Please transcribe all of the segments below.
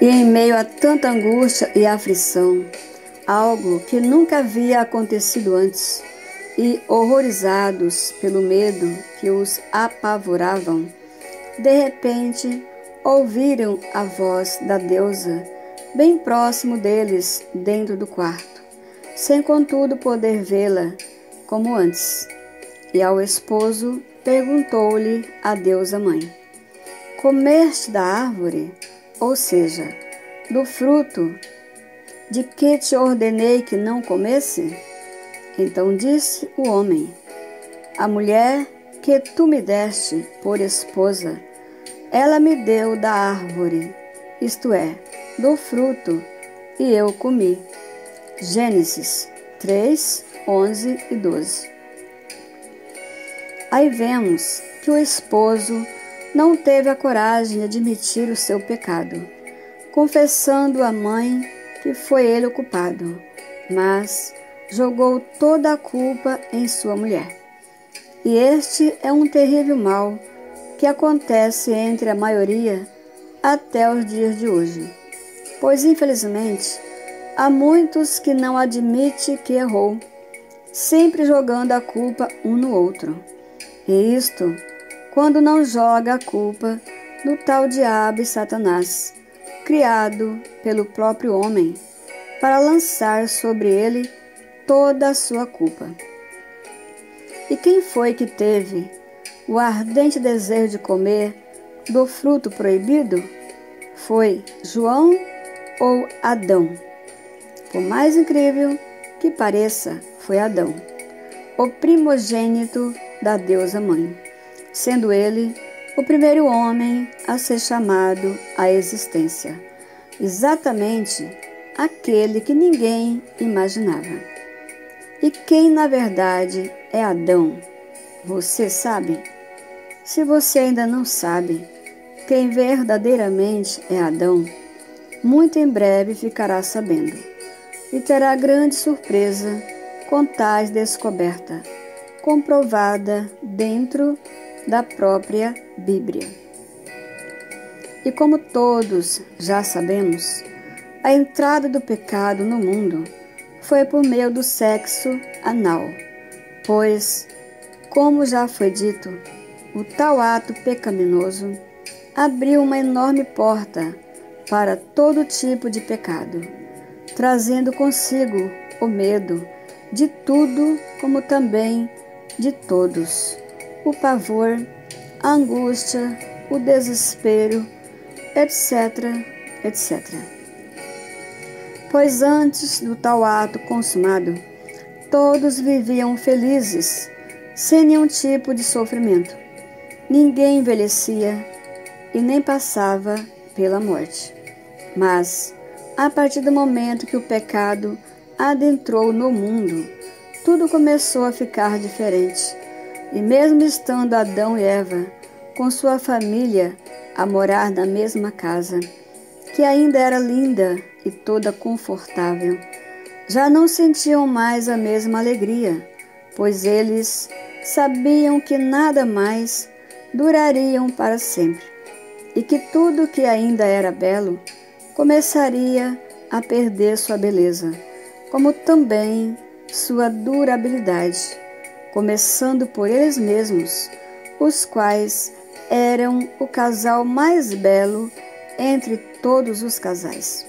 E em meio a tanta angústia e aflição, algo que nunca havia acontecido antes, e horrorizados pelo medo que os apavorava, de repente ouviram a voz da deusa bem próximo deles dentro do quarto, sem contudo poder vê-la como antes. E ao esposo perguntou-lhe a deusa mãe: comeste da árvore, ou seja, do fruto de que te ordenei que não comesse? Então disse o homem: a mulher que tu me deste por esposa, ela me deu da árvore, isto é, do fruto, e eu comi. Gênesis 3, 11 e 12. Aí vemos que o esposo não teve a coragem de admitir o seu pecado, confessando à mãe que foi ele o culpado, mas jogou toda a culpa em sua mulher. E este é um terrível mal que acontece entre a maioria até os dias de hoje, pois infelizmente há muitos que não admitem que errou, sempre jogando a culpa um no outro. E isto quando não joga a culpa no tal diabo e Satanás, criado pelo próprio homem, para lançar sobre ele toda a sua culpa. E quem foi que teve o ardente desejo de comer do fruto proibido? Foi João ou Adão? Por mais incrível que pareça, foi Adão, o primogênito da deusa mãe, sendo ele o primeiro homem a ser chamado à existência, exatamente aquele que ninguém imaginava. E quem na verdade é Adão? Você sabe? Se você ainda não sabe quem verdadeiramente é Adão, muito em breve ficará sabendo, e terá grande surpresa com tais descoberta, comprovada dentro da própria Bíblia. E como todos já sabemos, a entrada do pecado no mundo foi por meio do sexo anal, pois, como já foi dito, o tal ato pecaminoso abriu uma enorme porta para todo tipo de pecado, trazendo consigo o medo de tudo, como também de todos, o pavor, a angústia, o desespero, etc., etc. Pois antes do tal ato consumado, todos viviam felizes, sem nenhum tipo de sofrimento. Ninguém envelhecia e nem passava pela morte. Mas, a partir do momento que o pecado adentrou no mundo, tudo começou a ficar diferente. E mesmo estando Adão e Eva com sua família a morar na mesma casa, que ainda era linda e toda confortável, já não sentiam mais a mesma alegria, pois eles sabiam que nada mais durariam para sempre, e que tudo que ainda era belo começaria a perder sua beleza, como também sua durabilidade, começando por eles mesmos, os quais eram o casal mais belo entre todos os casais.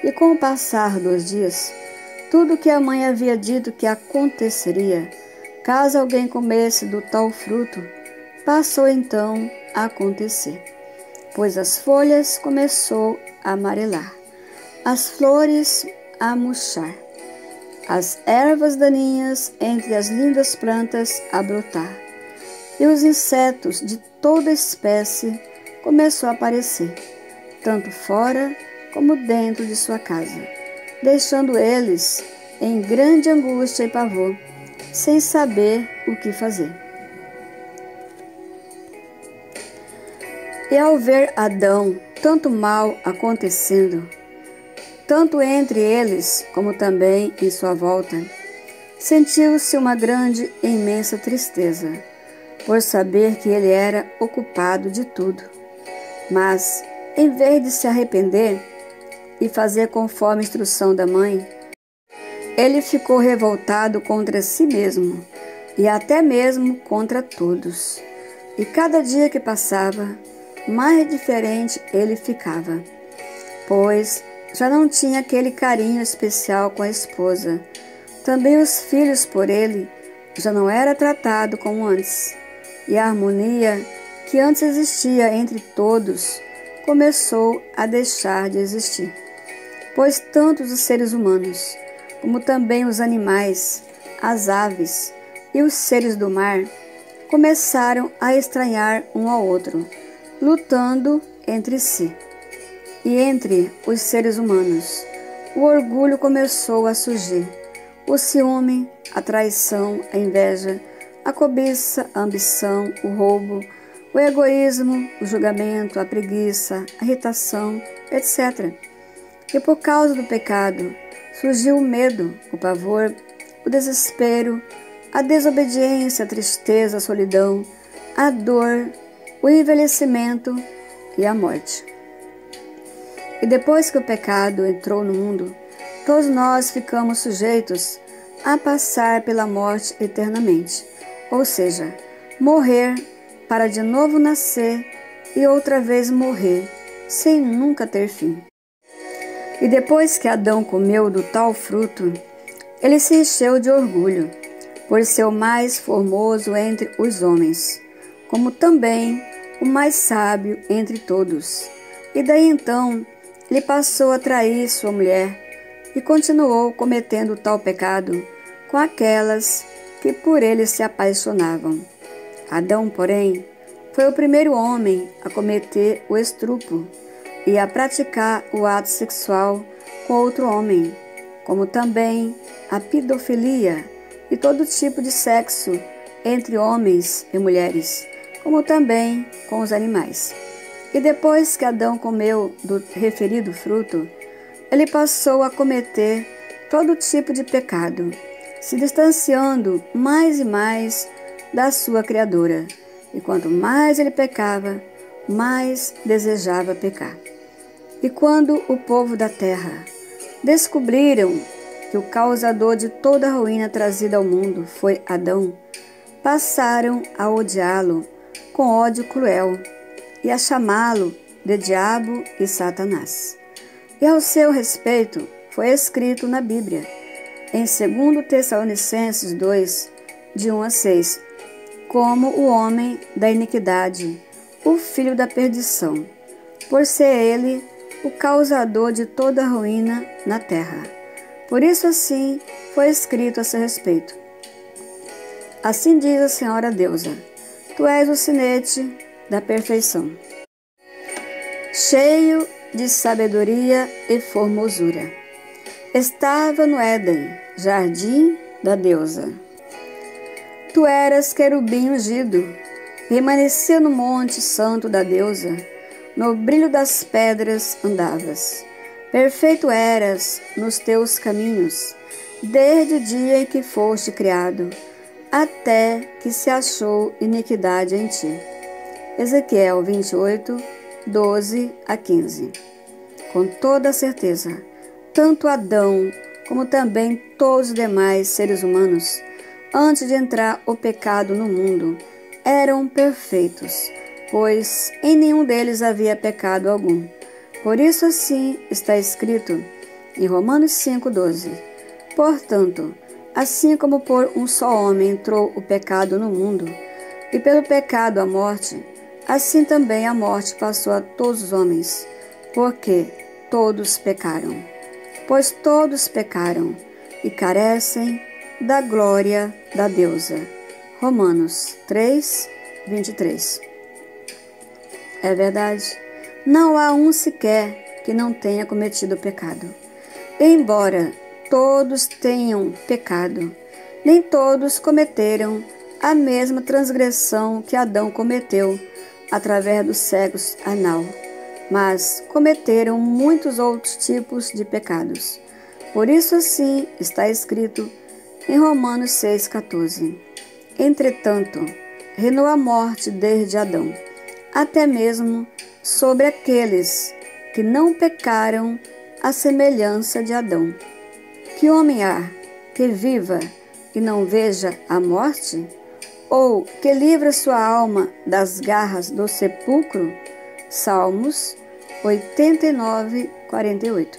E com o passar dos dias, tudo que a mãe havia dito que aconteceria, caso alguém comesse do tal fruto, passou então a acontecer, pois as folhas começou a amarelar, as flores a murchar, as ervas daninhas entre as lindas plantas a brotar, e os insetos de toda espécie começou a aparecer, tanto fora como dentro de sua casa, deixando eles em grande angústia e pavor, sem saber o que fazer. E ao ver Adão tanto mal acontecendo, tanto entre eles como também em sua volta, sentiu-se uma grande e imensa tristeza, por saber que ele era o culpado de tudo. Mas, em vez de se arrepender e fazer conforme a instrução da mãe, ele ficou revoltado contra si mesmo e até mesmo contra todos. E cada dia que passava, mais diferente ele ficava, pois já não tinha aquele carinho especial com a esposa. Também os filhos por ele já não era tratado como antes, e a harmonia que antes existia entre todos começou a deixar de existir, pois tanto os seres humanos, como também os animais, as aves e os seres do mar começaram a estranhar um ao outro, lutando entre si. E entre os seres humanos, o orgulho começou a surgir, o ciúme, a traição, a inveja, a cobiça, a ambição, o roubo, o egoísmo, o julgamento, a preguiça, a irritação, etc. E por causa do pecado, surgiu o medo, o pavor, o desespero, a desobediência, a tristeza, a solidão, a dor, o envelhecimento e a morte. E depois que o pecado entrou no mundo, todos nós ficamos sujeitos a passar pela morte eternamente, ou seja, morrer para de novo nascer e outra vez morrer, sem nunca ter fim. E depois que Adão comeu do tal fruto, ele se encheu de orgulho, por ser o mais formoso entre os homens, como também o mais sábio entre todos. E daí então ele passou a trair sua mulher e continuou cometendo tal pecado com aquelas que por ele se apaixonavam. Adão, porém, foi o primeiro homem a cometer o estupro e a praticar o ato sexual com outro homem, como também a pedofilia e todo tipo de sexo entre homens e mulheres, como também com os animais. E depois que Adão comeu do referido fruto, ele passou a cometer todo tipo de pecado, se distanciando mais e mais da sua Criadora. E quanto mais ele pecava, mais desejava pecar. E quando o povo da terra descobriram que o causador de toda a ruína trazida ao mundo foi Adão, passaram a odiá-lo com ódio cruel e a chamá-lo de diabo e Satanás. E ao seu respeito foi escrito na Bíblia, em 2 Tessalonicenses 2, de 1 a 6, como o homem da iniquidade, o filho da perdição, por ser ele o causador de toda a ruína na terra. Por isso assim foi escrito a seu respeito. Assim diz a Senhora Deusa: Tu és o sinete da perfeição, cheio de sabedoria e formosura. Estava no Éden, jardim da deusa. Tu eras querubim ungido, permanecia no monte santo da deusa, no brilho das pedras andavas. Perfeito eras nos teus caminhos, desde o dia em que foste criado, até que se achou iniquidade em ti. Ezequiel 28, 12 a 15. Com toda certeza, tanto Adão como também todos os demais seres humanos, antes de entrar o pecado no mundo, eram perfeitos, pois em nenhum deles havia pecado algum. Por isso assim está escrito em Romanos 5,12. Portanto, assim como por um só homem entrou o pecado no mundo, e pelo pecado a morte, assim também a morte passou a todos os homens, porque todos pecaram. Pois todos pecaram e carecem da glória da deusa. Romanos 3, 23. É verdade, não há um sequer que não tenha cometido pecado. Embora todos tenham pecado, nem todos cometeram a mesma transgressão que Adão cometeu através do sexo anal, mas cometeram muitos outros tipos de pecados. Por isso assim está escrito em Romanos 6,14. Entretanto, reinou a morte desde Adão, até mesmo sobre aqueles que não pecaram à semelhança de Adão. Que homem há que viva e não veja a morte? Ou que livra sua alma das garras do sepulcro? Salmos 89, 48.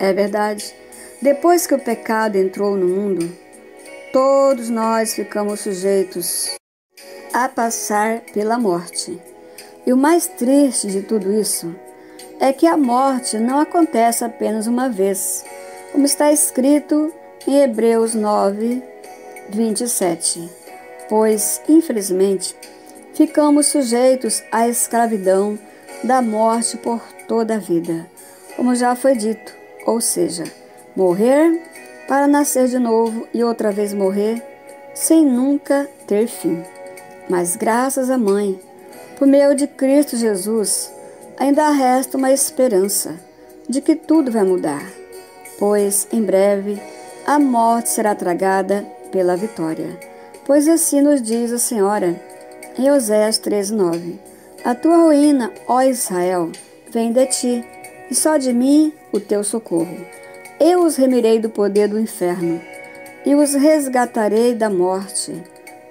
É verdade, depois que o pecado entrou no mundo, todos nós ficamos sujeitos a passar pela morte. E o mais triste de tudo isso é que a morte não acontece apenas uma vez, como está escrito em Hebreus 9, 27. Pois, infelizmente, ficamos sujeitos à escravidão da morte por toda a vida, como já foi dito, ou seja, morrer para nascer de novo e outra vez morrer sem nunca ter fim. Mas graças à Mãe, por meio de Cristo Jesus, ainda resta uma esperança de que tudo vai mudar, pois em breve a morte será tragada pela vitória. Pois assim nos diz a Senhora em Oséias 13:9: A tua ruína, ó Israel, vem de ti, e só de mim o teu socorro. Eu os remirei do poder do inferno, e os resgatarei da morte.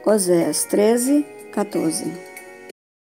Oséias 13:14.